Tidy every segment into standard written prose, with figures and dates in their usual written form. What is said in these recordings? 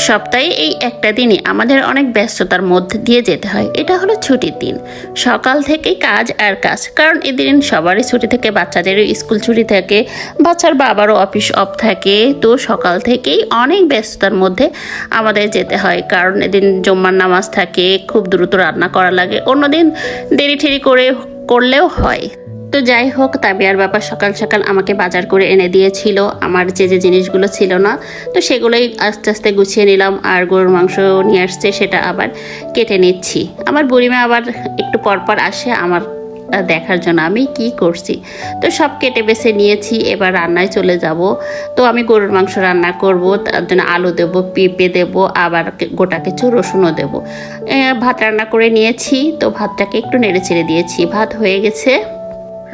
সপ্তাহে এই একটা দিনই আমাদের অনেক ব্যস্ততার মধ্যে দিয়ে যেতে হয়। এটা হলো ছুটির দিন, সকাল থেকেই কাজ আর কাজ। কারণ এদিন সবারই ছুটি থাকে, বাচ্চাদেরও স্কুল ছুটি থাকে, বাচ্চার বাবারও অফিস অফ থাকে। তো সকাল থেকেই অনেক ব্যস্ততার মধ্যে আমাদের যেতে হয়, কারণ এদিন জুম্মার নামাজ থাকে, খুব দ্রুত রান্না করা লাগে। অন্যদিন দেরি ঠেরি করলেও হয়। তো যাই হোক, তাবিয়ার বাবা সকাল সকাল আমাকে বাজার করে এনে দিয়েছিল। আমার যে যে জিনিসগুলো ছিল না, তো সেগুলোই আস্তে আস্তে গুছিয়ে নিলাম। আর গরুর মাংস নিয়ে আসছে, সেটা আবার কেটে নিচ্ছি। আমার বুড়িমা আবার একটু পরপর আসে আমার দেখার জন্য আমি কি করছি। তো সব কেটে বেছে নিয়েছি, এবার রান্নায় চলে যাব। তো আমি গরুর মাংস রান্না করব, তার জন্য আলু দেবো, পেঁপে দেবো, আবার গোটা কিছু রসুনও দেবো। ভাত রান্না করে নিয়েছি, তো ভাতটাকে একটু নেড়ে চেড়ে দিয়েছি। ভাত হয়ে গেছে।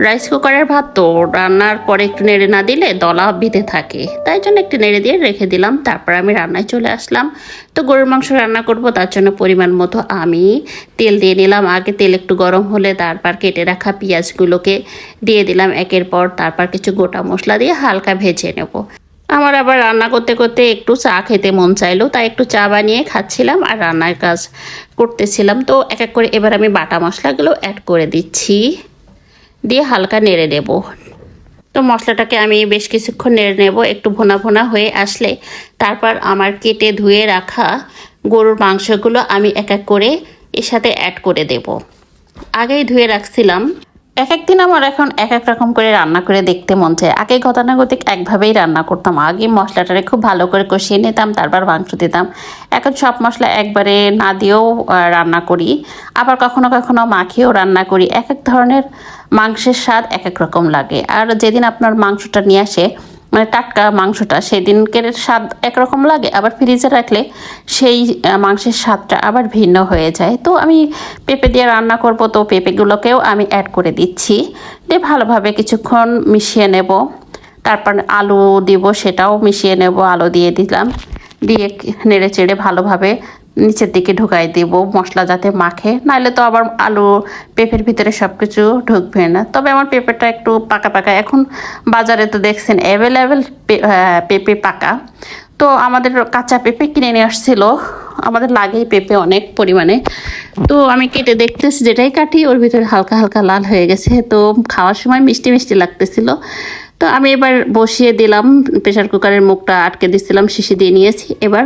রাইস কুকারের ভাত তো রান্নার পরে একটু নেড়ে না দিলে দলা বেঁধে থাকে, তাই জন্য একটু নেড়ে দিয়ে রেখে দিলাম। তারপর আমি রান্নায় চলে আসলাম। তো গরুর মাংস রান্না করব, তার জন্য পরিমাণ মতো আমি তেল দিয়ে নিলাম। আগে তেল একটু গরম হলে তারপর কেটে রাখা পেঁয়াজগুলোকে দিয়ে দিলাম একের পর। তারপর কিছু গোটা মশলা দিয়ে হালকা ভেজে নেব। আমার আবার রান্না করতে করতে একটু চা খেতে মন চাইলো, তাই একটু চা বানিয়ে খাচ্ছিলাম আর রান্নার কাজ করতেছিলাম। তো এক এক করে এবার আমি বাটা মশলাগুলো অ্যাড করে দিচ্ছি, দিয়ে হালকা নেড়ে নেব। তো মশলাটাকে আমি বেশ কিছুক্ষণ নেড়ে নেব। একটু ভোনা ভোনা হয়ে আসলে তারপর আমার কেটে ধুয়ে রাখা গরুর মাংসগুলো আমি এক এক করে এর সাথে অ্যাড করে দেব। আগেই ধুয়ে রাখছিলাম। এক একদিন আমার এখন এক এক রকম করে রান্না করে দেখতে মন চায়। আগে গতানুগতিক একভাবেই রান্না করতাম। আগে মশলাটারে খুব ভালো করে কষিয়ে নিতাম, তারপর মাংস দিতাম। এখন সব মশলা একবারে না দিয়েও রান্না করি, আবার কখনো কখনো মাখিয়েও রান্না করি। এক এক ধরনের মাংসের স্বাদ এক এক রকম লাগে। আর যেদিন আপনার মাংসটা নিয়ে আসে, মানে টাটকা মাংসটা, সেদিনকের স্বাদ একরকম লাগে, আবার ফ্রিজে রাখলে সেই মাংসের স্বাদটা আবার ভিন্ন হয়ে যায়। তো আমি পেঁপে দিয়ে রান্না করব, তো পেঁপেগুলোকেও আমি অ্যাড করে দিচ্ছি, দিয়ে ভালোভাবে কিছুক্ষণ মিশিয়ে নেব। তারপর আলু দিব, সেটাও মিশিয়ে নেব। আলু দিয়ে দিলাম, দিয়ে নেড়ে চেড়ে ভালোভাবে নিচের দিকে ঢুকাই দেব, মশলা যাতে মাখে, নাহলে তো আবার আলু পেঁপের ভিতরে সব কিছু ঢুকবে না। তবে আমার পেঁপেটা একটু পাকা পাকা, এখন বাজারে তো দেখছেন অ্যাভেলেবেল পেঁপে পাকা। তো আমাদের কাঁচা পেঁপে কিনে নিয়ে আসছিল, আমাদের লাগেই পেঁপে অনেক পরিমাণে। তো আমি কেটে দেখতেছি, যেটাই কাটি ওর ভিতরে হালকা হালকা লাল হয়ে গেছে। তো খাওয়ার সময় মিষ্টি মিষ্টি লাগতেছিল। তো আমি এবার বসিয়ে দিলাম, প্রেশার কুকারের মুখটা আটকে দিচ্ছিলাম, শিশি দিয়ে নিয়েছি। এবার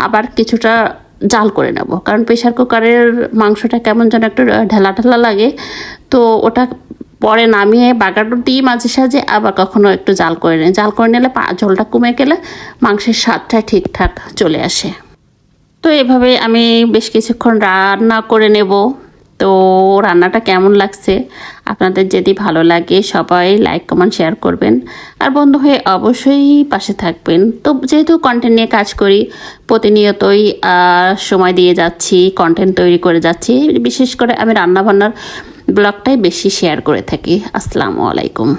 আবার কিছুটা জাল করে নেব, কারণ প্রেশার কুকারের মাংসটা কেমন যেন একটু ঢেলা ঢেলা লাগে। তো ওটা পরে নামিয়ে বাগারও দিই মাঝে সাঝে, আবার কখনো একটু জাল করে নিই। জাল করে নিলে ঝোলটা কমে গেলে মাংসের স্বাদটা ঠিকঠাক চলে আসে। তো এভাবে আমি বেশ কিছুক্ষণ রান্না করে নেব। তো রান্নাটা কেমন লাগছে আপনাদের যদি ভালো লাগে, সবাই লাইক কমেন্ট শেয়ার করবেন, আর বন্ধু হয়ে অবশ্যই পাশে থাকবেন। তো যেহেতু কন্টেন্ট নিয়ে কাজ করি, প্রতিনিয়তই সময় দিয়ে যাচ্ছি, কন্টেন্ট তৈরি করে যাচ্ছি। বিশেষ করে আমি রান্নাবান্নার ব্লগটাই বেশি শেয়ার করে থাকি। আসসালামু আলাইকুম।